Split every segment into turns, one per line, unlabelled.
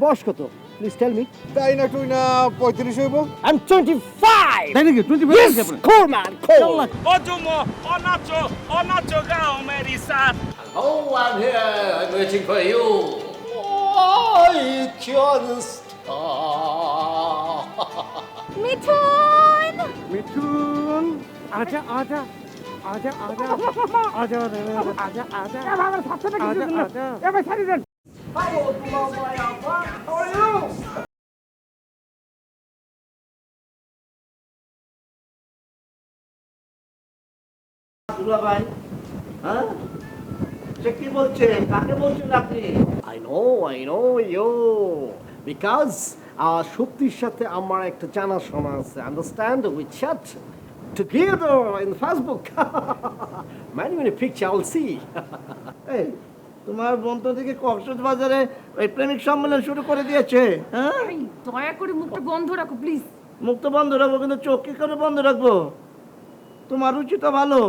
বয়স কত? Please tell me.
তাই না তুই না 35 হইব?
I am 25।
তাই নাকি 25
Cool man, cool.
Ojumo, Onacho Gao Merisa.
Oh, I'm here. I'm waiting for you.
I can't stop.
Mithun
Mithun আজা আজা আজা আজা আজা আজা আজা আমার সাথে কিছু না এ ভাই ছাড়ি দেন
দুলা ভাই হ্যাঁ সে কি বলছে কাকে বলছেন আপনি?
I know you. Because সুপ্তির সাথে আমার একটা জানাশোনা আছে। Understand? We chat together in Facebook. Many picture I'll see.
এই তোমার বন্ধু থেকে কক্সবাজারে ওই প্রেমিক সম্মেলন শুরু করে দিয়েছে হ্যাঁ
এই, দয়া করে মুখটা বন্ধ রাখো প্লিজ।
মুখ তো বন্ধ রাখবো কিন্তু চোখ কি করে বন্ধ রাখবো? তোমার রুচি তো ভালো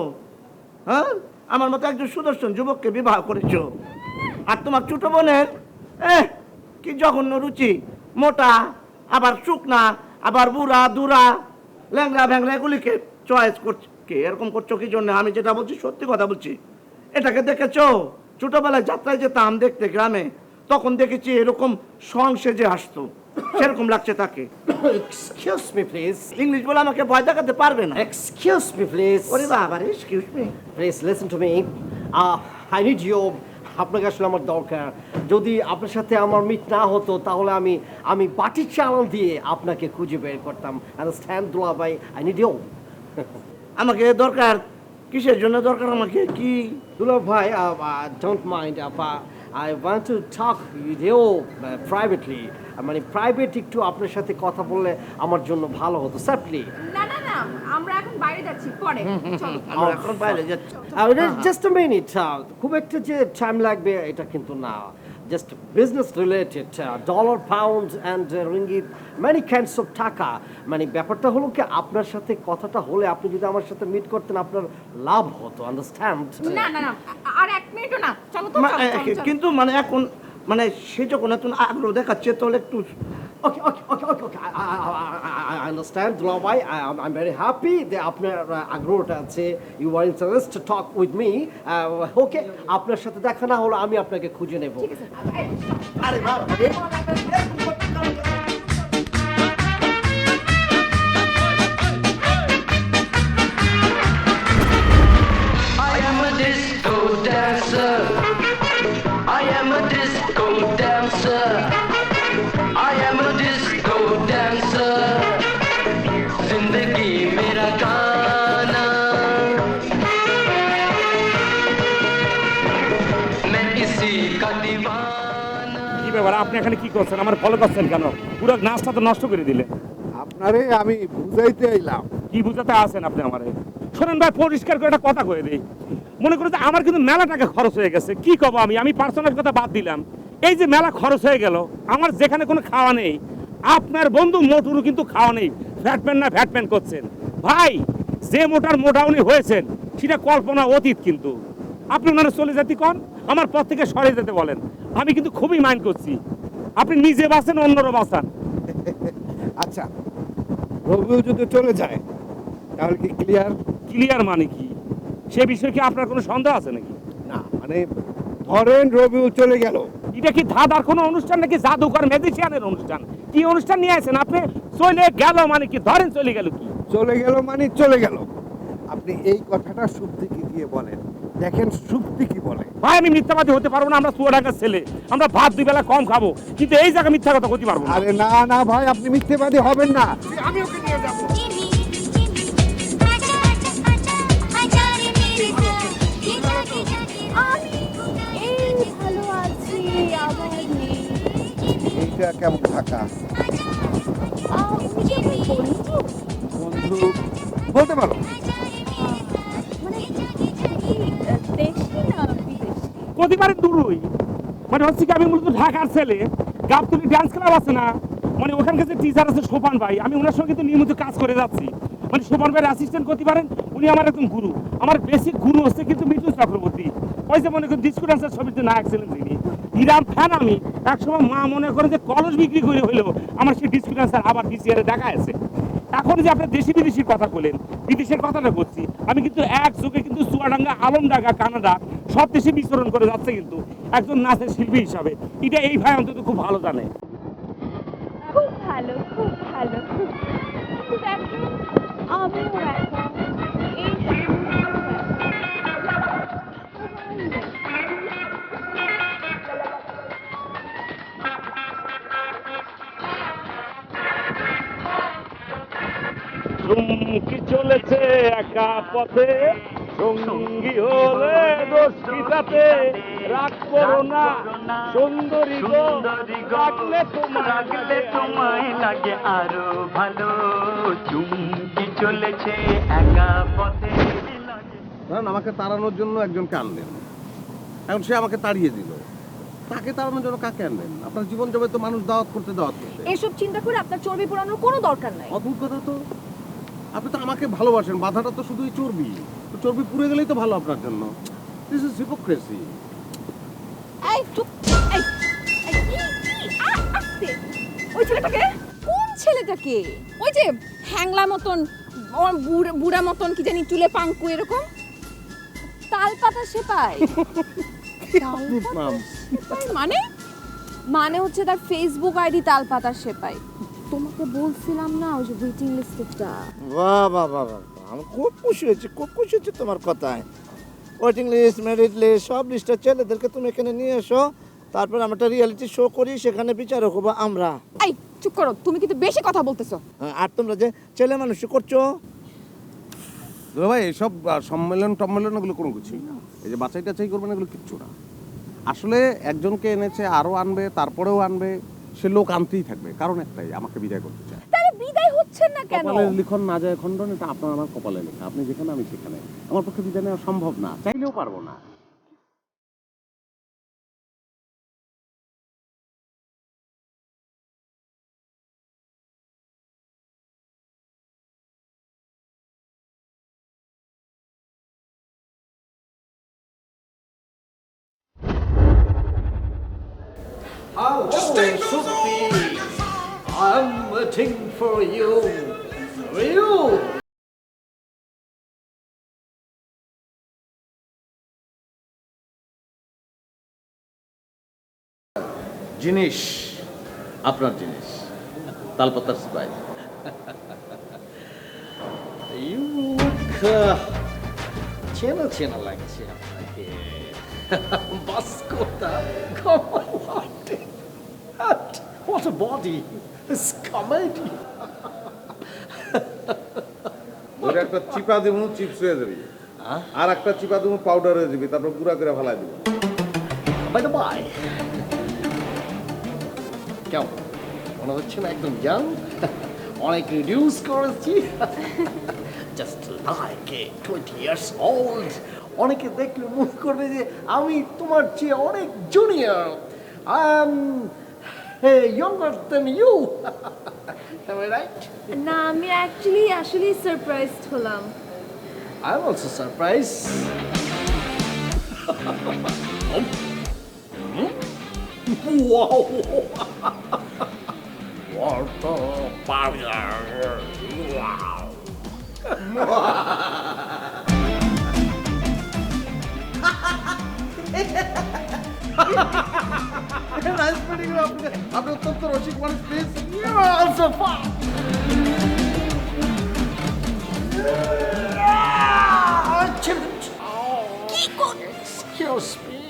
হ্যাঁ আমার মতো একজন সুদর্শন যুবককে বিবাহ করেছো আর তোমার ছোট বোনের কি জঘন্য রুচি মোটা আবার শুকনা আবার বুড়া দুরা ল্যাংড়া ভ্যাংড়া এগুলিকে চয়েস করছে কে এরকম করছো কি জন্য? আমি যেটা বলছি সত্যি কথা বলছি। এটাকে দেখেছো ছোটবেলায় যাত্রায় যেতাম দেখতে গ্রামে তখন দেখেছি এরকম সংসেজে আসতো সেরকম লাগছে তাকে।
Excuse me, please.
ইংলিশ বলে আমাকে ভয় দেখাতে পারবে না।
Excuse me, please.
ওরে বাবা রে excuse me
Please listen to me. I need you. আপনাকে আসলে আমার দরকার। যদি আপনার সাথে আমার মিট না হতো তাহলে আমি বাটি চালান দিয়ে আপনাকে খুঁজে বের করতাম। Understand, দুলা ভাই? I need you.
আমাকে দরকার কিসের জন্য দরকার আমাকে কি?
দুলা ভাই, don't mind. I want to talk with you privately. মানে প্রাইভেট একটু আপনার সাথে কথা বললে আমার জন্য ভালো হতো। Certainly.
না না না, আমরা এখন বাইরে যাচ্ছি, পরে চলো।
আমরা এখন বাইরে যাচ্ছি।
Just a minute. খুব একটা যে টাইম লাগবে এটা কিন্তু না। Just business related, dollar, pound and ringgit, many kinds of টাকা। মানে ব্যাপারটা হলো কি আপনার সাথে কথাটা হলে আপনি যদি আমার সাথে মিট করতেন আপনার লাভ হতো। আন্ডারস্ট্যান্ড?
না না না, আর এক মিনিটও না, চলো তো, চলো, চলো, চলো।
কিন্তু মানে এখন মানে সে যখন এত আগ্রহ দেখাচ্ছে তাহলে একটু
Okay. I understand, দুলা ভাই. I'm very happy that আপনার আগ্রহটা আছে. You are interested to talk with me. Okay, আপনার সাথে দেখা না হলো আমি আপনাকে খুঁজে নেব.
ঠিক আছে। এই,
আরে বাবা
I am a disco dancer. I am a disco dancer. I am a disco dancer. जिंदगी मेरा गाना मैं इसी का दीवाना।
কি ব্যাপার আপনি এখানে কি করছেন? আমার ফলো করছেন কেন? পুরো নাচটা তো নষ্ট করে দিলে।
আপনারে আমি বুঝাইতে আইলাম।
কি বুঝাতে আছেন আপনি আমারে? শোনেন ভাই, পরিষ্কার করে একটা কথা কয়ে দেই। মনে করো যে আমার কিন্তু মেলা টাকা খরচ হয়ে গেছে। কি কব আমি পার্সোনাল কথা বাদ দিলাম। এই যে মেলা খরচ হয়ে গেল, আমার যেখানে কোনো খাওয়া নেই, আপনার বন্ধু মোটুরও কিন্তু খাওয়া নেই। ফ্যাটম্যান করছেন ভাই। যে মোটা উনি হয়েছেন সেটা কল্পনা অতীত। কিন্তু আপনি ওনারা চলে যেতে কন, আমার পথ থেকে সরে যেতে বলেন। আমি কিন্তু খুবই মাইন্ড করছি। আপনি নিজে বাঁচেন, অন্যরা বাঁচান।
আচ্ছা, রবিও যদি চলে যায় তাহলে কি
ক্লিয়ার মানে কি? সে বিষয়ে কি আপনার কোনো সন্দেহ আছে নাকি?
না, মানে ধরেন রবিও চলে গেল,
এটা কি ধাঁধার কোনো অনুষ্ঠান নাকি জাদুকর ম্যাজিশিয়ানের অনুষ্ঠান? কি অনুষ্ঠান নিয়ে আসেন আপনি? চলে গেল মানে কি? ধরেন চলে গেল কি?
চলে গেল মানে চলে গেল। আপনি এই কথাটা সুপ্তিকে গিয়ে বলেন, দেখেন সুপ্তি কি বলে।
ভাই আমি মিথ্যাবাদী হতে পারবো না। আমরা চুয়াডাঙ্গার ছেলে, আমরা ভাত দুই বেলা কম খাবো, কিন্তু এই জায়গায় মিথ্যা কথা বলতে পারবো না।
আরে না ভাই, আপনি মিথ্যেবাদী হবেন না। আমি ওকে নিয়ে যাব।
এই ভালো আছি, আবার নেই।
এইটা কেমন থাকা?
উনি কি আপনার বন্ধু?
বন্ধু বলতে পারো।
মানে কি, দেশি না বিদেশি?
প্রতিবারের দূরই মানে হচ্ছে কি, আমি মূলত ঢাকার ছেলে। গাবতলি ডান্স ক্লাব আছে না, মানে ওখানকার যে টিচার আছে সোপান ভাই, আমি ওনার সঙ্গে তো নিয়মিত কাজ করে যাচ্ছি। মানে সোপান ভাইয়ের অ্যাসিস্ট্যান্ট করতে পারেন। উনি আমার একদম গুরু, আমার বেসিক গুরু হচ্ছে কিন্তু মিঠুন চক্রবর্তী। ওই যে মনে করেন ডিসকো ডান্সের ছবিতে নায়ক ছিলেন তিনি, হিরাম ফ্যান আমি। একসময় মা মনে করে যে কলস বিক্রি করে হইলেও আমার সেই ডিসকো ডান্সার আবার বিসিআরে দেখা আছে। এখন যে আপনার দেশি বিদেশির কথা বলেন, বিদেশের কথাটা করছি, আমি কিন্তু এক যুগে কিন্তু চুয়াডাঙ্গা, আলমডাঙ্গা, কানাডা সব দেশে বিচরণ করে যাচ্ছে কিন্তু একজন নাচের শিল্পী হিসাবে। এটা এই ভাই অন্তত খুব ভালো জানে।
খুব ভালো, খুব ভালো। কিন্তু দেখেন, আমিও এখন এই
চুমকি চলেছে একা পথে, সঙ্গী হলে দোষ কি তাতে, রাগ করো না সুন্দরী গো, রাখলে
তোমায় লাগে আরো ভালো, চুমকি চলেছে একা পথে।
ধরেন আমাকে তাড়ানোর জন্য একজনকে আনলেন, এখন সে আমাকে তাড়িয়ে দিল, তাকে তাড়ানোর জন্য কাকে আনলেন? আপনার জীবন জবে তো মানুষ দাওয়াত করতে।
এসব চিন্তা করে আপনার চর্বি পোড়ানোর কোনো দরকার নাই।
অদ্ভুত কথা তো, আপনি তো আমাকে ভালোবাসেন, বাধাটা তো শুধুই চর্বি, তো চর্বি পুড়ে গেলেই তো ভালো আপনার জন্য। This is hypocrisy.
এই চুপ, এই আস্তে। ওই ছেলেটাকে? কোন ছেলেটাকে? ওই যে হ্যাংলা মতন, বুড়া মতন, কি জানি চুলে পাঙ্কু এরকম, তালপাতা সেপাই। মানে মানে হচ্ছে তার ফেসবুক আইডি তালপাতা সেপাই। তোমাকে বলছিলাম না ওই যে ওয়েটিং লিস্টটা।
বাহ বাহ বাহ বাহ, আমি খুব খুশি হয়েছি, খুব খুশি হয়েছি তোমার কথায়। ওয়েটিং লিস্ট, মেরিট লিস্ট, সব লিস্টের ছেলেদেরকে তুমি এখানে নিয়ে এসো, তারপর আমরা একটা রিয়েলিটি শো করি, সেখানে বিচারক হবো আমরা।
এই চুপ করো, তুমি কিন্তু বেশি কথা বলতেছো।
আর তোমরা যে ছেলে মানুষ করছো,
ভাই এইসব সম্মেলন টম্মেলন এগুলো কোনো কিছুই না। এই যে বাছাই টাছাই করবেন এগুলো কিচ্ছু না। আসলে একজনকে এনেছে, আরো আনবে, তারপরেও আনবে, সে লোক আনতেই থাকবে, কারণ একটাই, আমাকে বিদায় করতে চায়।
তাহলে বিদায় হচ্ছেন না কেন?
কপালের লিখন না যায় খণ্ডন, এটা আপনার আমার কপালে লেখা। আপনি যেখানে আমি সেখানে, আমার পক্ষে বিদায় নেওয়া সম্ভব না, চাইলেও পারবো না।
I'm waiting for you. You.
জিনিস আপনার জিনিস, তালপাতার সিপাই।
You look চেনা চেনা লাগছে আপনাকে। বাস্কোটা, what a body! It's comedy.
ওর একটা চিপা দিব, চিপস হয়ে যাবি, আর একটা চিপা দিব, পাউডার হয়ে যাবি, তারপর গুঁড়া করে ফেলাই দিব।
By the by, কেমন মনে হচ্ছে না একদম ইয়াং? অনেক রিডিউস করেছি, জাস্ট লাইক 20 years old. অনেকে দেখলে মনে করবে যে আমি তোমার চেয়ে অনেক junior. I am younger than you. Am I right?
না, আমি আসলে সারপ্রাইজড হলাম।
I am also surprised. Wow! What a burger! Wow!
Nice meeting you. আপনি অত্যন্ত রসিক মানুষ, please.
You are also fun. Excuse me.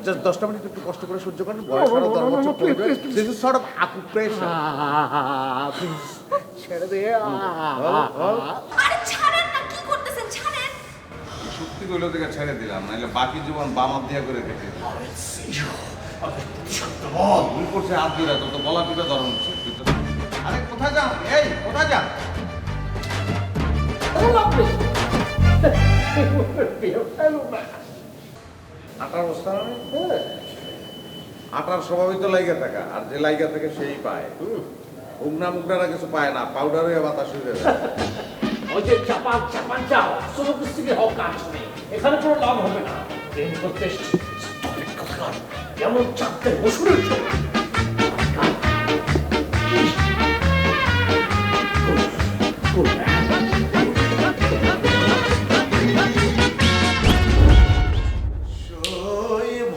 Just 10টা মিনিট একটু কষ্ট করে সহ্য করেন, বয়স আরো 10 বছর পড়বে। This is sort of occupation.
ছেড়ে দে।
আরে ছাড়েন না, কি করতেছেন? ছাড়েন।
সত্যি কইলো থেকে ছেড়ে দিলাম, নাইলে বাকি জীবন বামাত দিয়া করে রেখে দিই। ভুল করছে হাত দিয়ে রাখো, তো গলা টিপে ধরন হচ্ছে। আরে কোথায় যান? এই কোথায় যান? আটার বস্তা মানে? আটার স্বভাবই তো লাইগা থাকা, আর যে লাইগা থাকে সেই পায়। উগনা মুগনারা কিছু পায় না, পাউডার হয়ে বাতাস হয়ে যায়।
ওই যে চাপান চাপান চাও সমুদ্র হোক কাজ নেই, এখানে কোনো লাভ হবে না। ট্রেন করতে এসছি, কেমন চাপতে বসুরের সঙ্গে।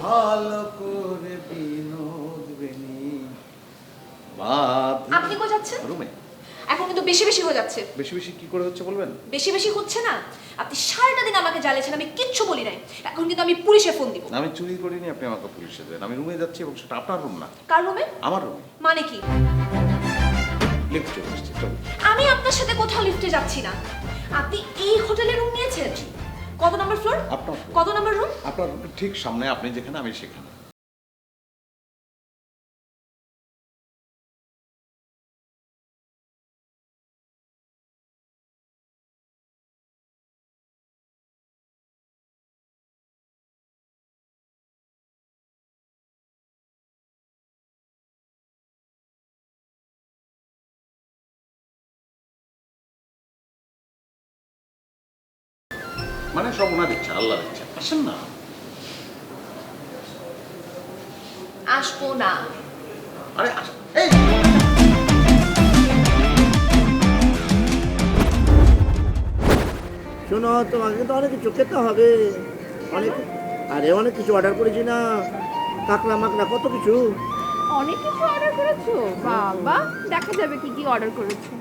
ভালো করে বিনোদ বেনি বাদ
আপনি কই যাচ্ছেন?
রুমে।
এখন কিন্তু বেশি বেশি হয়ে যাচ্ছে।
বেশি বেশি কি করে হচ্ছে বলবেন?
বেশি বেশি হচ্ছে না? আপনি সারাটা দিন আমাকে জ্বালিয়েছেন, আমি কিচ্ছু বলি নাই। এখন কিন্তু আমি পুলিশে ফোন দিব।
আমি চুরি করিনি, আপনি আমাকে পুলিশে দেন। আমি রুমে যাচ্ছি এবং সেটা আপনার রুম না।
কার রুমে?
আমার রুমে।
মানে কি?
লিফট চলে আসছে, চলুন।
আমি আপনার সাথে কোথাও লিফটে যাচ্ছি না। আপনি এই হোটেলে রুম নিয়েছেন? কত নম্বর ফ্লোর?
আপনার floor।
কত নম্বর রুম?
আপনার ঠিক সামনে, আপনি যেখানে আমি সেখানে। মানে সব ওনার ইচ্ছা, আল্লাহর ইচ্ছা। আসেন না।
আসবো না।
আরে এই
শোনো, তোমাকে তো অনেক কিছু খেতে হবে, অনেক। আরে অনেক কিছু অর্ডার করেছি না, কাঁকড়া মাকড়া কত কিছু।
অনেক কিছু অর্ডার করেছো? বাবা, দেখা যাবে কি কি অর্ডার করেছো।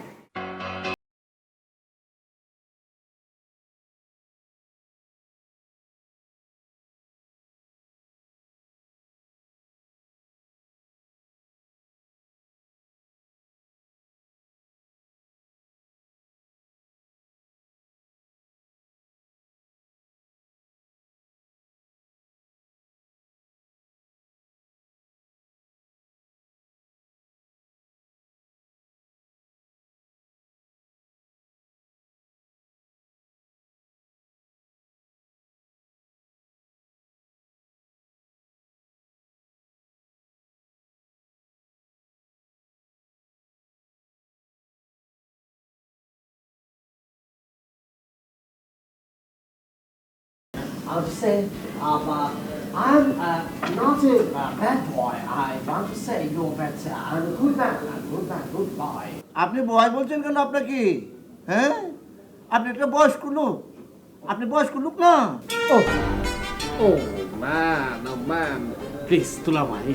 I would say, I'm not a bad boy. I want to say you're better. I'm a good man. I'm a good man, good boy.
আপনি ভয় বলছেন কেন? আপনার কি, হ্যাঁ? আপনি একটা বয়স্ক লোক, আপনি বয়স্ক লোক না।
Oh man, please, তুলা ভাই,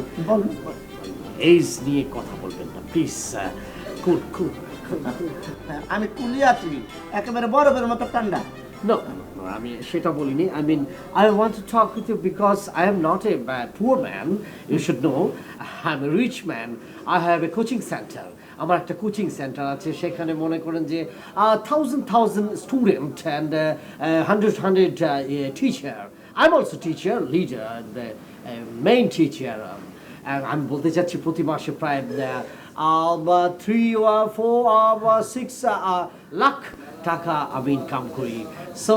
এইজ নিয়ে কথা বলবেন না, প্লিজ। কুল।
আমি কুলি আছি, একেবারে বরফের মতো ঠান্ডা।
No, আমি সেটা বলিনি। I mean, I want to talk with you because I am not a poor man. You should know, I'm a rich man. I have a coaching center. আমার একটা কোচিং সেন্টার আছে, সেখানে মনে করেন যে thousand student and hundred teacher. I'm also teacher, leader, the main teacher. আমি বলতে চাচ্ছি প্রতি মাসে প্রায় 3 or 4 or 6 লাখ টাকা আমি ইনকাম করি। So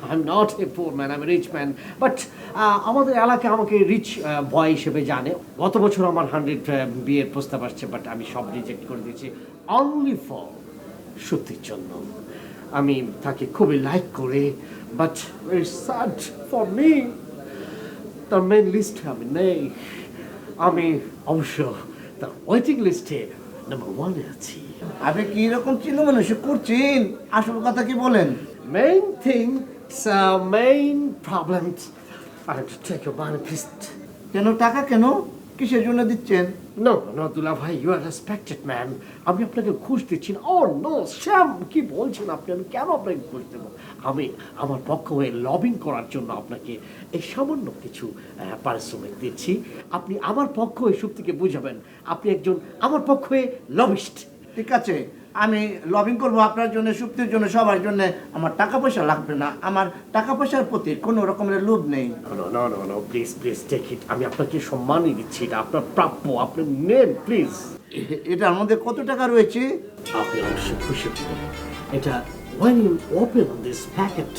I am not a poor man, I am rich man. But আমাদের এলাকায় আমাকে রিচ বয় হিসেবে জানে। গত বছর আমার 100 বিয়ের প্রস্তাব আসছে, বাট আমি সব রিজেক্ট করে দিয়েছি অনলি ফর সত্যির জন্য। আমি তাকে খুবই লাইক করি, but very sad for me, তার মেন লিস্টে আমি নেই। আমি অবশ্য তার ওয়েটিং লিস্টে নাম্বার 1-এ আছি।
আপনি কি রকম ছিল মানুষ করছেন? আসল কথা কি বলেন?
Main thing, main problem. I have to take your money, please.
কেন টাকা কেন? কিসের জন্য দিচ্ছেন?
No, দুলা ভাই, you are respected man. আমি আপনাকে ঘুষ দিচ্ছি না। Oh no, শ্যাম, কি বলছেন আপনি? আমি কেন আপনাকে ঘুষ দেবো? আমি আমার পক্ষ হয়ে লবিং করার জন্য আপনাকে এই সামান্য কিছু পারিশ্রমিক দিচ্ছি। আপনি আমার পক্ষ হয়ে সত্যিকে বুঝাবেন, আপনি একজন আমার পক্ষ হয়ে লবিস্ট।
ঠিক আছে, আমি লবিং করবো আপনার জন্য, সুক্তির জন্য, সবার জন্য। আমার টাকা পয়সা লাগবে না, আমার টাকা পয়সার প্রতি কোনো রকমের লোভ নেই।
No, please take it. আমি আপনাকে সম্মানই দিচ্ছি, এটা আপনার প্রাপ্য, আপনি নেন প্লিজ।
এটার মধ্যে কত টাকা রয়েছে?
আপনি অবশ্যই খুশি হবেন। এটা when you open this packet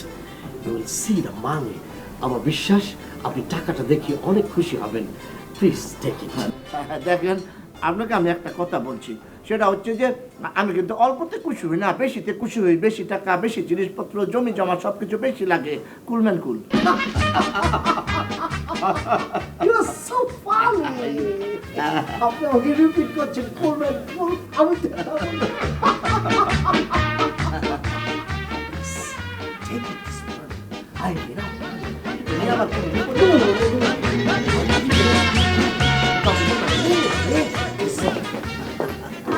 you will see the money. আমার বিশ্বাস আপনি টাকাটা দেখে অনেক খুশি হবেন। Please take it.
দেখেন, আপনাকে আমি একটা কথা বলছি, সেটা হচ্ছে যে আমি কিন্তু অল্পতে খুশি হই না, বেশিতে খুশি হই। বেশি টাকা, বেশি জিনিসপত্র, জমি জমা সব কিছু বেশি লাগে। কুলম্যান কুল।
You are so funny. আপনি ওকে রিপিট করছেন করবেন আমি Take it this morning. I get up.
তুমি আবার কি?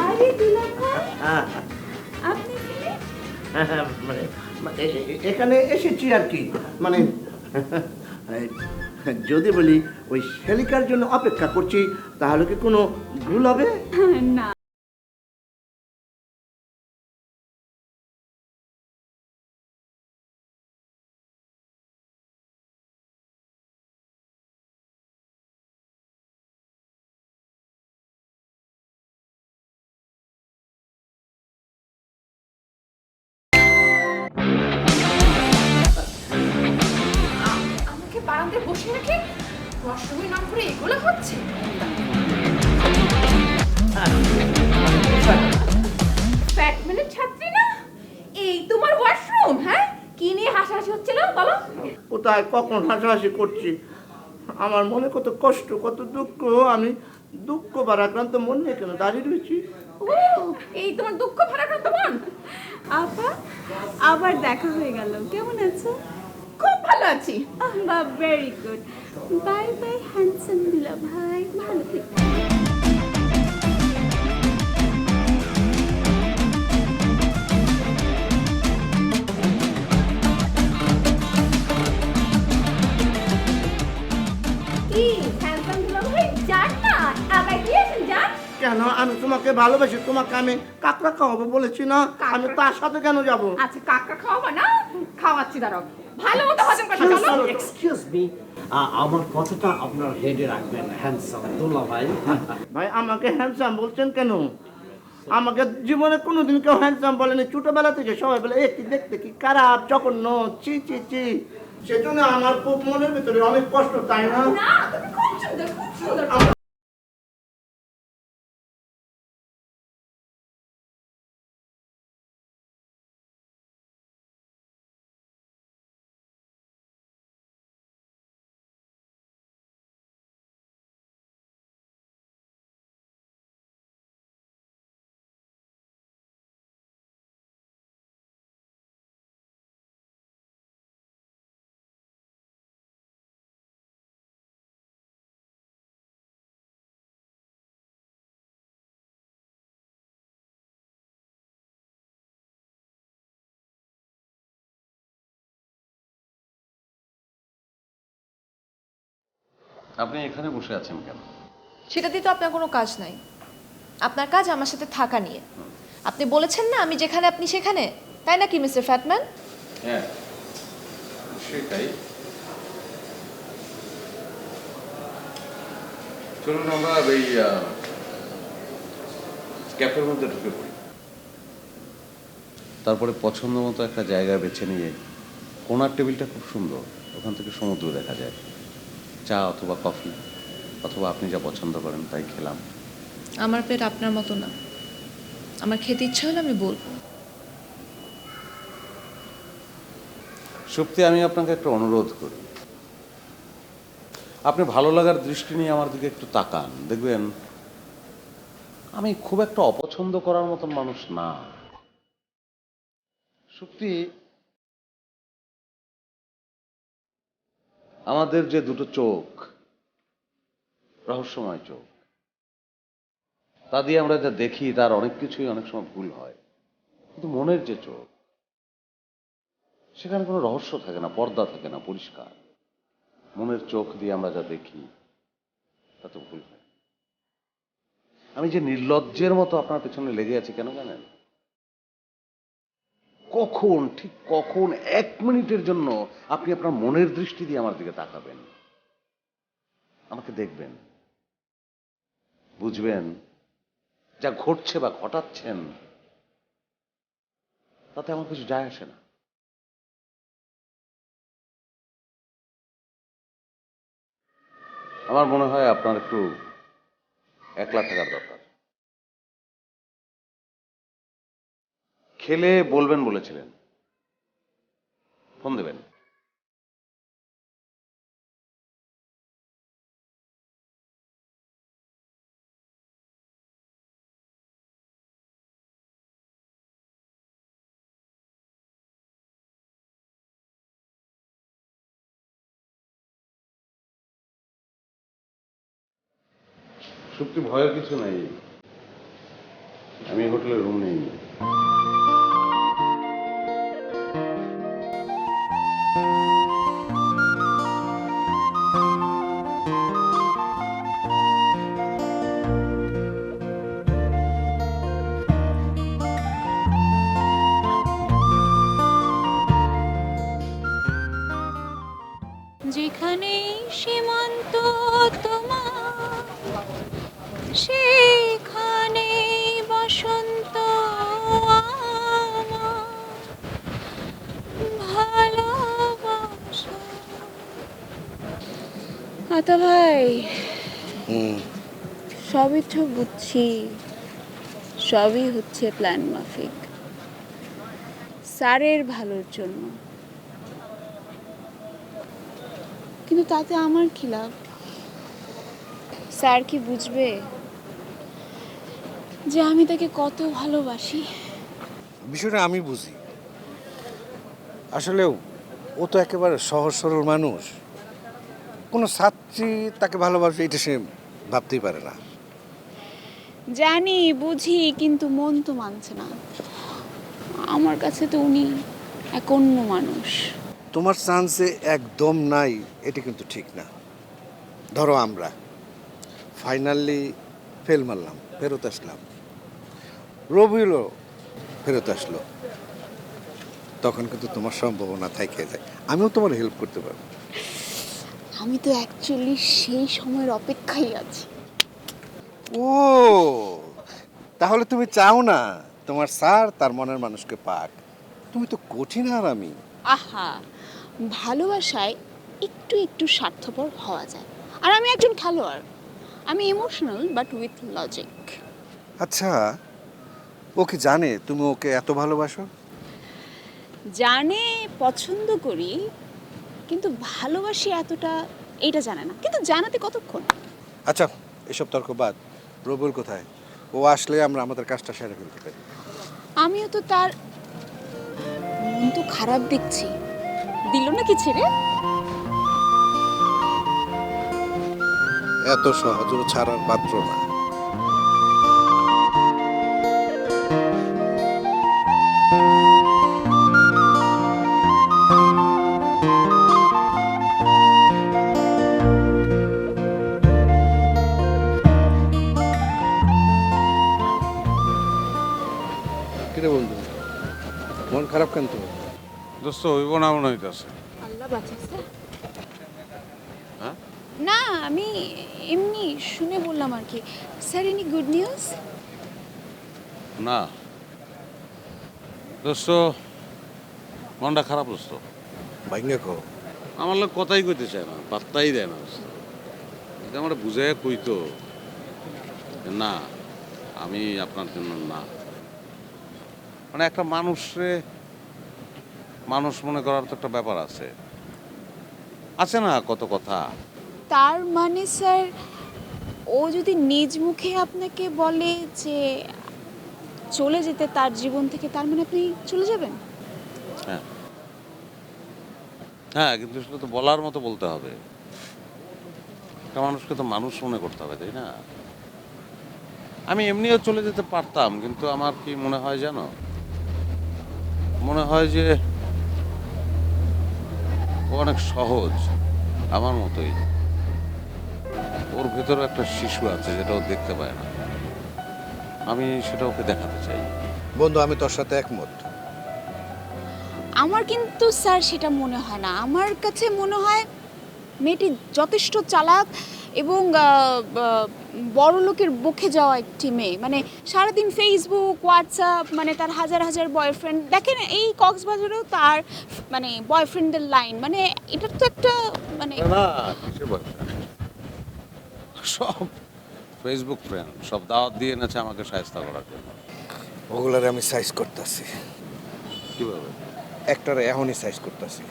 আরে দুলাভাই,
হ্যাঁ,
আপনি এখানে?
মানে এখানে এসেছি আর কি। মানে যদি বলি ওই শেলিকার জন্য অপেক্ষা করছি, তাহলে কি কোনো ভুল হবে?
না, আমাকে বারান্দায় বসে রেখে ওয়াশরুমের নাম করে এগুলো হচ্ছে। ফ্যাটম্যানের ছাত্রী না? এই তোমার ওয়াশরুম? হ্যাঁ, কি নিয়ে হাসাহাসি হচ্ছিল বলো?
কোথায় কখন হাসাহাসি করছি? আমার মনে কত কষ্ট, কত দুঃখ। আমি দুঃখ ভারাক্রান্ত মন নিয়ে কেন দাঁড়িয়ে রয়েছি?
ও, এই তোমার দুঃখ ভারাক্রান্ত মন।
আপা, আবার দেখা হয়ে গেল। কেমন আছো?
খুব ভালো আছি।
বা very good. Bye bye handsome দুলা ভাই, ভালো থেকো।
কি হ্যান্ডসাম দুলাভাই, যান না আগায় দিয়েছেন, যান।
কেন? আমি তোমাকে ভালোবাসি, তোমাকে আমি কাকড়া খাওয়াবো বলেছি না? আমি তার সাথে কেন যাব?
আচ্ছা, কাকা খাওয়াবো না? খাওয়াচ্ছি, দাঁড়াও। ভালো মতো হজম করতে চলো।
এক্সকিউজ মি আমার কথাটা আপনার হেডে রাখবেন হ্যান্ডসাম দুলা ভাই
ভাই, আমাকে হ্যান্ডসাম বলছেন কেন? আমাকে জীবনে কোনোদিন কেউ হ্যান্ডসাম বলেনি। ছোটবেলা থেকে সবাই বলে একটি দেখতে কি খারাপ, জঘন্য, চি চি চি। সেজন্য আমার খুব মনের ভিতরে অনেক কষ্ট, তাই না?
না, তুমি খুব সুন্দর, খুব সুন্দর।
আপনি এখানে বসে আছেন কেন?
সেটা দিয়ে তো আপনার কোনো কাজ নাই। আপনার কাজ আমার সাথে থাকা নিয়ে। আপনি বলেছেন না আমি যেখানে আপনি সেখানে, তাই নাকি মিস্টার ফ্যাটম্যান?
হ্যাঁ, সেটাই। চলুন আমরা এই ক্যাফের মধ্যে ঢুকে পড়ি। তারপরে পছন্দ মতো একটা জায়গা বেছে নিয়ে, কোনার টেবিলটা খুব সুন্দর, ওখান থেকে সমুদ্র দেখা যায়। চা অথবা কফি অথবা আপনি যা পছন্দ করেন তাই খেলাম।
আমার পেট আপনার মতো না, আমার খেতে ইচ্ছা হলে আমি বলবো।
সত্যি আমি আপনাকে একটা অনুরোধ করি, আপনি ভালো লাগার দৃষ্টি নিয়ে আমার দিকে একটু তাকান, দেখবেন আমি খুব একটা অপছন্দ করার মতন মানুষ না। সত্যি আমাদের যে দুটো চোখ, রহস্যময় চোখ, তা দিয়ে আমরা যা দেখি তার অনেক কিছুই অনেক সময় ভুল হয়। কিন্তু মনের যে চোখ, সেখানে কোনো রহস্য থাকে না, পর্দা থাকে না, পরিষ্কার। মনের চোখ দিয়ে আমরা যা দেখি তাতে ভুল হয়। আমি যে নির্লজ্জের মতো আপনার পেছনে লেগে আছি কেন জানেন? কখন, ঠিক কখন 1 মিনিটের জন্য আপনি আপনার মনের দৃষ্টি দিয়ে আমার দিকে তাকাবেন, আমাকে দেখবেন, বুঝবেন যা ঘটছে বা ঘটাচ্ছেন তাতে আমার কিছু যায় আসে না। আমার মনে হয় আপনার একটু একলা থাকার দরকার।
খেলে বলবেন বলেছিলেন, ফোন দেবেন। সত্যি ভয়ের কিছু নাই, আমি হোটেলে রুম নেই।
যেখানেই সীমান্ত তোমার সেখানে বসন্ত আমার ভালোবাসা। আতা ভাই, সবই তো বুঝছি, সবই হচ্ছে প্ল্যান মাফিক, স্যারের ভালোর জন্য, কিন্তু তাতে আমার কি লাভ? স্যার কি বুঝবে যে আমি তাকে কত ভালোবাসি?
বিষয়টা আমি বুঝি। আসলে ও তো একেবারে সহজ সরল মানুষ, কোনো ছাত্রী তাকে ভালোবাসবে এটা সে ভাবতেই পারে না।
জানি, বুঝি, কিন্তু মন তো মানছে না। আমার কাছে তো উনি এক অন্য মানুষ।
তোমার চান্সে একদম নাই এটা কিন্তু ঠিক না। ধরো আমরা ফাইনালি ফেল মারলাম, ফেরত আসলাম, রবিউলও ফেরত আসলো, তখন কিন্তু তোমার সম্ভাবনা থেকে যায় আমিও তোমার হেল্প করতে পারবো।
আমি তো অ্যাকচুয়ালি সেই সময়ের অপেক্ষায় আছি।
ও তাহলে তুমি চাও না তোমার স্যার তার মনের মানুষকে পাক? তুমি তো কঠিন আর আমি।
আহা, ভালোবাসায় একটু একটু স্বার্থপর হওয়া যায়। আর আমি একজন খেলোয়াড়, আমি ইমোশনাল বাট উইথ লজিক।
আচ্ছা, ও কি জানে তুমি ওকে এত ভালোবাসো?
জানে, পছন্দ করি, কিন্তু ভালোবাসি এতটা এইটা জানে না। কিন্তু জানাতে কতক্ষণ?
আচ্ছা, এসব তর্ক বাদ। রবুল কোথায়? ও আসলে আমরা আমাদের কাজটা সেরে ফেলতে পারি।
আমিও তো তার মন তো খারাপ দেখছি, দিল নাকি ছেড়ে?
এত সহজ ও ছাড়ার পাত্র না। কিরে বন্ধু, মন খারাপ কেন তোমার?
দোস্ত হইব না মনে হইতেছে।
আল্লাহ বাঁচাচ্ছে।
হ্যাঁ?
না, আমি এমনি শুনে বললাম আর কি। Sir, any good news?
না দোস্ত, মনটা খারাপ দোস্ত।
ভাইঙ্গা কো
আমার লোক কথাই কইতে চায় না, পাত্তাই দেয় না। এটা আমার বুঝাই কইতো না, আমি আপনার জন্য না। মানে একটা মানুষে মানুষ মনে করার তো একটা ব্যাপার আছে, আছে না কত কথা।
তার মানে স্যার, ও যদি নিজ মুখে আপনাকে বলে যে চলে যেতে তার জীবন থেকে, তার মানে আপনি চলে যাবেন?
হ্যাঁ হ্যাঁ, কিন্তু সেটা তো বলার মতো বলতে হবে। একটা মানুষকে তো মানুষ মনে করতে হবে, তাই না? আমি এমনিও চলে যেতে পারতাম, কিন্তু আমার কি মনে হয় জানো, মনে হয় যে ও অনেক সহজ, আমার মতোই। ওর ভেতরে একটা শিশু আছে যেটা ও দেখতে পায় না, আমি সেটা ওকে দেখাতে চাই।
বন্ধু, আমি তোর সাথে একমত।
আমার কিন্তু স্যার সেটা মনে হয় না। আমার কাছে মনে হয় মেয়েটি যথেষ্ট চালাক এবং বড় লোকের বকে যাওয়া একটি মেয়ে। মানে সারাদিন ফেসবুক, হোয়াটসঅ্যাপ, মানে তার হাজার হাজার বয়ফ্রেন্ড। দেখেন, এই কক্সবাজারেও তার মানে বয়ফ্রেন্ডের লাইন। মানে এটা তো একটা মানে
না, কিসের boyfriend? সব ফেসবুক ফ্রেন্ড, সব দাওয়াত দিয়ে এনেছে আমাকে শায়েস্তা করার জন্য।
ওগুলারে আমি সাইজ করতেছি,
কিভাবে?
একটারে এখনই সাইজ করতেছি।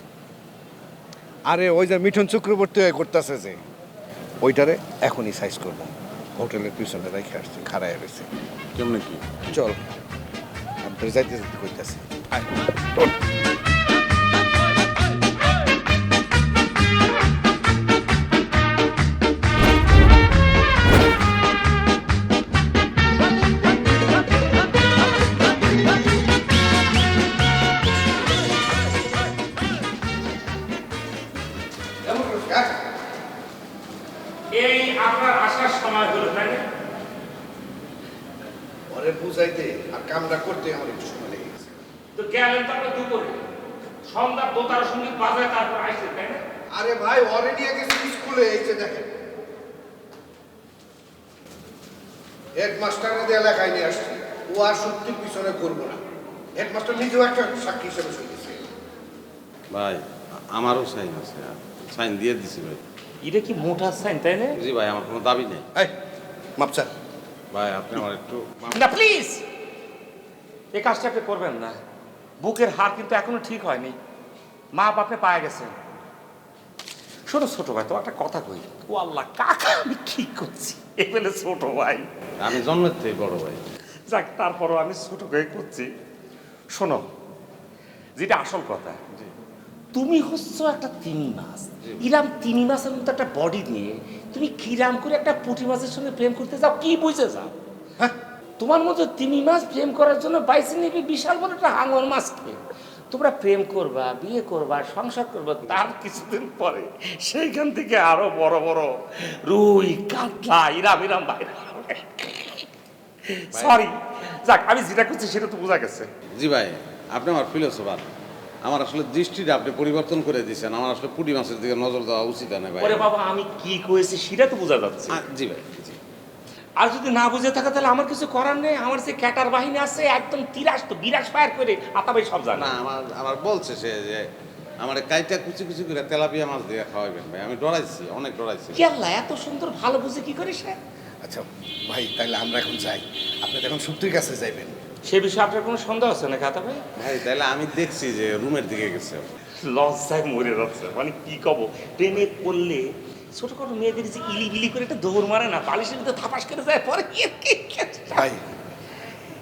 আরে ওই যে মিঠুন চক্রবর্তী করতেছে যে, ওইটারে এখনই সাইজ করব। হোটেলের পিছনে রেখে আসছি, খাড়ায় রয়েছে।
কেমনে কি?
চল, আমি তো যাইতে যাইতে করতেছি।
এই আপনার আসার সময় হলো, তাই না?
ওরে বুঝাইতে আর কামটা করতে আমার একটু সময় লেগে গেছে।
তো গেলেন তো আপনি দুপুরে, সন্ধ্যা দোতার সঙ্গীত বাজায় তারপর আসছেন, তাই না?
আরে ভাই, ওরে নিয়ে গেছি স্কুলে, এই যে দেখেন হেডমাস্টারে দিয়ে লেখাই নিয়ে আসছি। ও আর সত্যির পিছনে করবো না। হেডমাস্টার নিজেও একটা সাক্ষী হিসেবে শুনেছে।
ভাই আমারও সাইন আছে, সাইন দিয়ে দিছি ভাই।
এটা কি মোটা সাইন, তাই না?
জি ভাই, আমার কোনো দাবি নেই।
এই মাপচার,
ভাই আপনি আমার একটু
না প্লিজ, এই কাজটা আপনি করবেন না। বুকের হার কিন্তু এখনো ঠিক হয়নি, মা বাপে পায়ে গেছেন। শোনো ছোট ভাই, তো একটা কথা কই, ও আল্লাহ কাকা আমি ঠিক করছি, এবেলে ছোট ভাই।
আমি জন্মের থেকে বড় ভাই।
যাক, তারপরও আমি ছোট ভাই করছি। শোনো, যেটা আসল কথা, তুমি হচ্ছ একটা তিমি মাছ। ইরাম তিমি মাছের মতো একটা বডি নিয়ে তুমি কিরাম করে একটা পুঁটি মাছের সঙ্গে প্রেম করতে যাও, কি বুঝে যাও? হ্যাঁ, তোমার মতো তিমি মাছ প্রেম করার জন্য বাইসে নিবি বিশাল বড় একটা হাঙর মাছকে। তোমরা প্রেম করবা, বিয়ে করবা, সংসার করবা, তার কিছুদিন পরে সেইখান থেকে আরো বড় বড় রুই, কাতলা, ইরাম ইরাম বাইরে। সরি, যাক, আমি যেটা করছি সেটা তো বোঝা গেছে।
জি ভাই, আপনি আমার ফিলোসোফার। আমার আসলে দৃষ্টিটা আপনি পরিবর্তন করে দিয়েছেন। আমার আসলে পুঁটি মাছের দিকে নজর দেওয়া উচিত না ভাই।
ওরে বাবা, আমি কি করেছি সেটা তো বোঝা যাচ্ছে।
জি ভাই, জি।
আর যদি না বুঝে থাকে তাহলে আমার কিছু করার নেই। আমার যে ক্যাটার বাহিনী আছে একদম বিরাস ফায়ার করে আতাবাই সব জানে।
না, আমার বলছে সে যে আমার কাইটা কুচি কুচি করে তেলাপিয়া মাছ দিয়ে খাওয়াবেন ভাই। আমি ডরাইছি, অনেক ডরাইছি।
কেল্লা এত সুন্দর ভালো বুঝে কি করে সে?
আচ্ছা ভাই, তাহলে আমরা এখন যাই। আপনি এখন সত্যির কাছে যাইবেন?
সে বিষয়ে আপনার কোনো সন্দেহ আছে না খাতা ভাই?
ভাই তাহলে আমি দেখছি যে রুমের দিকে গেছে।
লজ্জায় মরে যাচ্ছে, মানে কি কব। প্রেমে পড়লে ছোটখাটো মেয়েদের যে ইলিবিলি করে একটা দৌড় মারে না, বালিশের ভিতরে থাপাস করে যায় পরে।
ভাই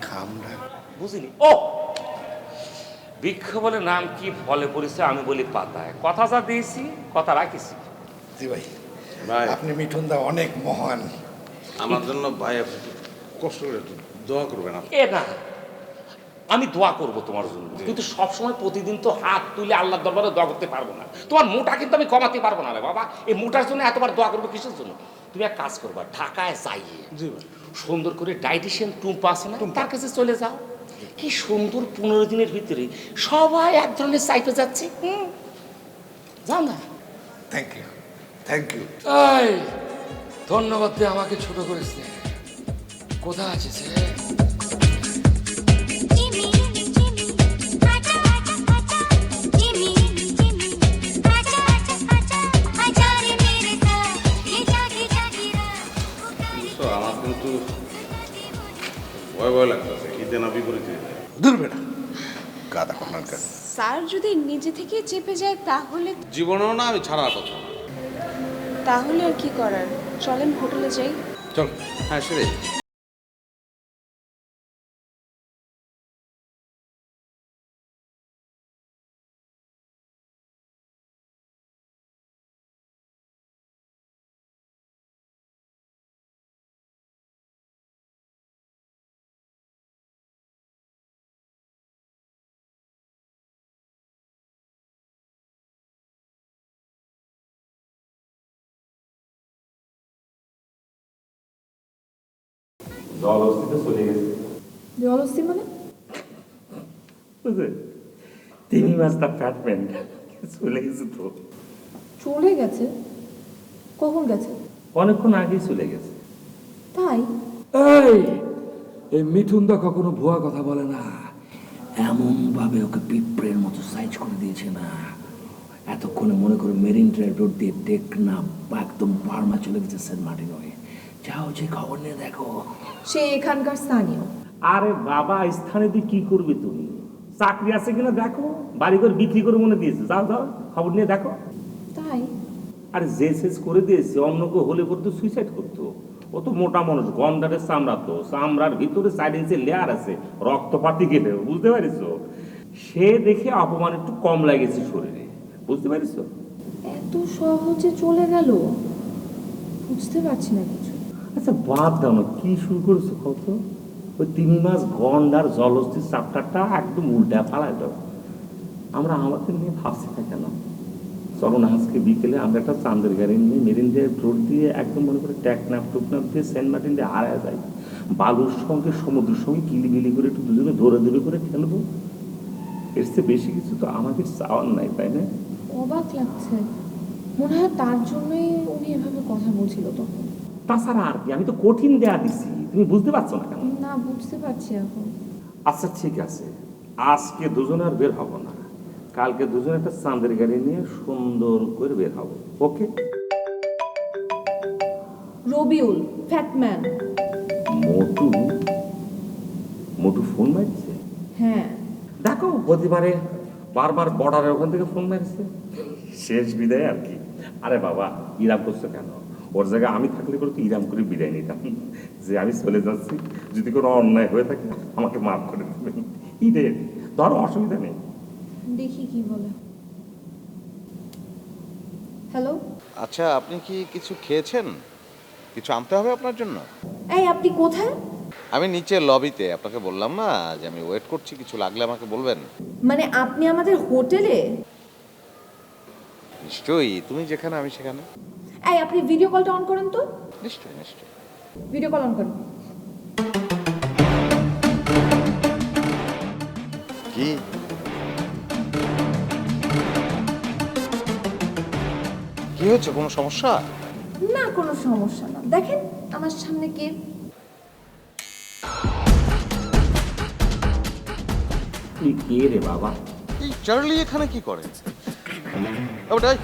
খামরা
বুঝিনি। ও বৃক্ষ বলে নাম কি, ফলে পরিচয় আমি বলি পাতায়। কথা যা দিয়েছি কথা রাখিছি।
জি ভাই,
ভাই
আপনি মিঠুন দা অনেক মহান।
আমার জন্য ভাই কষ্ট করে একটু দোয়া করবেন আপনি।
এ না, আমি দোয়া করব তোমার জন্য, কিন্তু সবসময় প্রতিদিন তো হাত তুলে আল্লাহর দরবারে দোয়া করতে পারবো না। তোমার মোটা কিন্তু আমি কমাতে পারবো না রে বাবা। এই মোটার জন্য এতবার দোয়া করবো কিসের জন্য? তুমি এক কাজ করবা, ঢাকায় যাইয়ে সুন্দর করে ডায়েটিশিয়ান টুম্পা আছে না, তার কাছে চলে যাও। কি সুন্দর 15 দিনের ভিতরে সবাই এক ধরনের চাইতে যাচ্ছে। যাও না।
Thank you, thank you.
এই ধন্যবাদ দিয়ে আমাকে ছোট করেছে। কোথায় আছিস রে?
আমার কিন্তু ভয় ভয় লাগতেছে, ঈদে না বিপরীতে।
দূর বেটা, গাদা কর্নার কাজ।
স্যার যদি নিজে থেকে চেপে যায় তাহলে?
জীবনেও না, আমি ছাড়ার কথা না।
তাহলে আর কি করার, চলেন হোটেলে যাই।
চল। হ্যাঁ সেটাই।
জলস্থিতে চলে গেছে।
জলস্থি মানে?
বুঝলে, তিমি মাছটা ফ্যাটম্যান চলে গেছে। তো
চলে গেছে? কখন গেছে?
অনেকক্ষণ আগেই চলে গেছে।
তাই?
এই মিঠুন দা কখনো ভুয়া কথা বলে না। এমন ভাবে ওকে পিঁপড়ের মতো সাইজ করে দিয়েছে না, এতক্ষণে মনে করে মেরিন ড্রাইভ রোড দিয়ে টেকনা বা একদম বার্মা চলে গেছে সেন্ট মার্টিন হয়ে। যাও, যে খবর নিয়ে দেখো।
সে এখানকার স্থানীয়,
আরে বাবা, স্থানে দিয়ে কি করবে তুমি? চাকরি আছে কিনা দেখো, বাড়ি করে বিক্রি করে মনে দিয়েছে, যাও যাও খবর নিয়ে দেখো।
তাই?
আরে যে শেষ করে দিয়েছে, অন্য কেউ হলে পরে তো সুইসাইড করতো। ও তো মোটা মানুষ, গন্ডারের চামড়া, তো চামড়ার ভিতরে 4 ইঞ্চি লেয়ার আছে, রক্তপাতি গেলে, বুঝতে পারিস? সে দেখে অপমান একটু কম লাগেছে শরীরে, বুঝতে পারিস?
এত সহজে চলে গেল, বুঝতে পারছি না কিছু।
আচ্ছা বাদ দাও না, কি শুরু করেছো কত? ওই 3 মাস গন্ডার জলস্থির চাপটারটা একদম উল্টা ফালাই দাও। আমরা আমাদের নিয়ে ভাবছি না কেন? চলো না আজকে বিকেলে আমরা একটা চাঁদের গাড়ি নিয়ে মেরিন ড্রাইভ রোড দিয়ে একদম মনে করে ট্যাকনাফ টুকনাফ দিয়ে সেন্ট মার্টিন দিয়ে হারায় যাই, বালুর সঙ্গে সমুদ্রের সঙ্গে কিলিবিলি করে একটু দুজনে ধরে ধরে করে খেলবো। এর চেয়ে বেশি কিছু তো আমাদের চাওয়ার নাই, তাই না?
অবাক লাগছে, মনে হয় তার জন্যই উনি এভাবে কথা বলছিল তখন।
তাছাড়া আর কি, আমি তো কঠিন দেয়া দিছি, তুমি বুঝতে পারছো না কেন?
না, বুঝতে পারছি এখন।
আচ্ছা ঠিক আছে, আজকে দুজনে আর বের হবো না, কালকে দুজনে একটা চাঁদের গাড়ি নিয়ে সুন্দর করে বের হবো, ওকে?
রবিউল, ফ্যাটম্যান।
মোটু মোটু ফোন মারছে?
হ্যাঁ।
দেখো হতে পারে বারবার বর্ডারের ওখান থেকে ফোন মারছে, শেষ বিদায় আর কি। আরে বাবা, ইরাম করছো কেন? ওর জায়গায় আমি থাকলে করে তো ইরাম করে বিদায় নিতাম, যে আমি চলে যাচ্ছি, যদি কোনো অন্যায় হয়ে থাকে আমাকে মাফ করে দেবেন, ঈদের ধরো, অসুবিধা নেই।
দেখি কি বলে। হ্যালো।
আচ্ছা, আপনি কি কিছু খেয়েছেন? কিছু আনতে হবে আপনার জন্য?
এই আপনি কোথায়?
আমি নিচে লবিতে, আপনাকে বললাম না যে আমি ওয়েট করছি, কিছু লাগলে আমাকে বলবেন।
মানে আপনি আমাদের হোটেলে?
নিশ্চয়ই, তুমি যেখানে আমি সেখানে।
এই আপনি ভিডিও কলটা অন করেন তো।
নিশ্চয়ই নিশ্চয়ই।
ভিডিও কল অন করেন।
কি কি হয়েছে? কোনো সমস্যা?
না, কোনো সমস্যা না। দেখেন আমার সামনে কে।
তুই কে রে বাবা?
এই চার্লি এখানে কি করে? ওটাই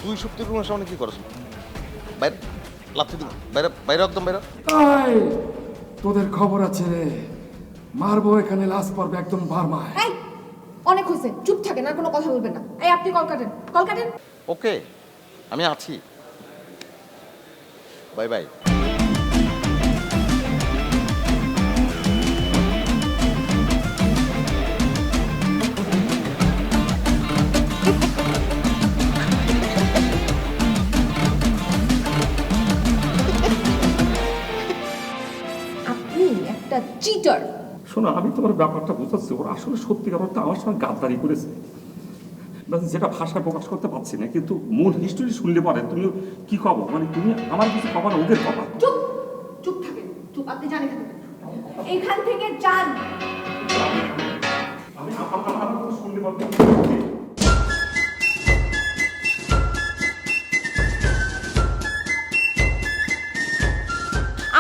2 সপ্তাহের রুমের সামনে কি করছ? বাইরে লাথি দিন, বাইরে বাইরে, একদম বাইরে।
এই তোদের খবর আছে রে, মারবো এখানে, লাশ পড়বে একদম বারমায়।
এই অনেক হয়েছে, চুপ থাকেন, আর কোনো কথা বলবেন না। এই আপনি কল কাটেন, কল কাটেন।
ওকে, আমি আছি, বাই বাই।
আপনি একটা চিটার।
শোনো, আমি তোমার ব্যাপারটা বুঝাচ্ছি, ওরা আসলে সত্যিকার অর্থে আমার সঙ্গে গাদ্দারি করেছে, যেটা ভাষায় প্রকাশ করতে পারছি না, কিন্তু মূল হিস্টোরি শুনলে পরে তুমি কি খবর, মানে তুমি আমার কিছু খবর, ওদের খবর।
চুপ, চুপ থাকেন, চুপ। আপনি জানেন এখান থেকে যান।
আমি আমার শুনলে পরে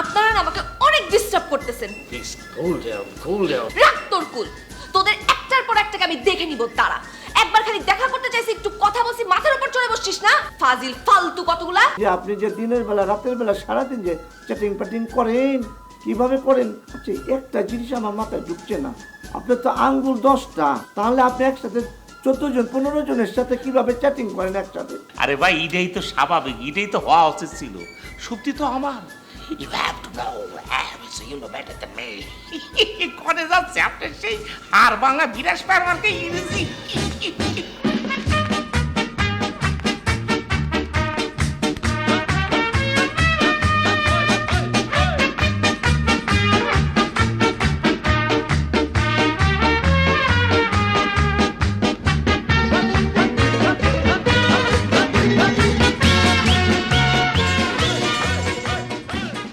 আপনারা না আমাকে অনেক ডিস্টার্ব করতেছেন।
Please cool down, cool down.
রাখ তোর কুল। তোদের একটার পর একটাকে আমি দেখে নিব। তারা একবার খালি দেখা করতে চাইছি, একটু কথা বলছি, মাথার উপর চড়ে বসছিস না। ফাজিল ফালতু কতগুলা।
যে আপনি যে দিনের বেলা রাতের বেলা সারাদিন যে চ্যাটিং প্যাটিং করেন, কিভাবে করেন? আচ্ছা, একটা জিনিস আমার মাথায় ঢুকছে না। আপনার তো আঙ্গুল 10টা, তাহলে আপনি একসাথে 14 জন 15 জনের সাথে কিভাবে চ্যাটিং করেন একসাথে?
আরে ভাই, এটাই তো স্বাভাবিক, এটাই তো হওয়া উচিত ছিল। সত্যি তো আমার। You have to know, so you know better than me. করে যাচ্ছে আপনার সেই হাড় ভাঙা বিরাজ পারমানকে ইংরেজি।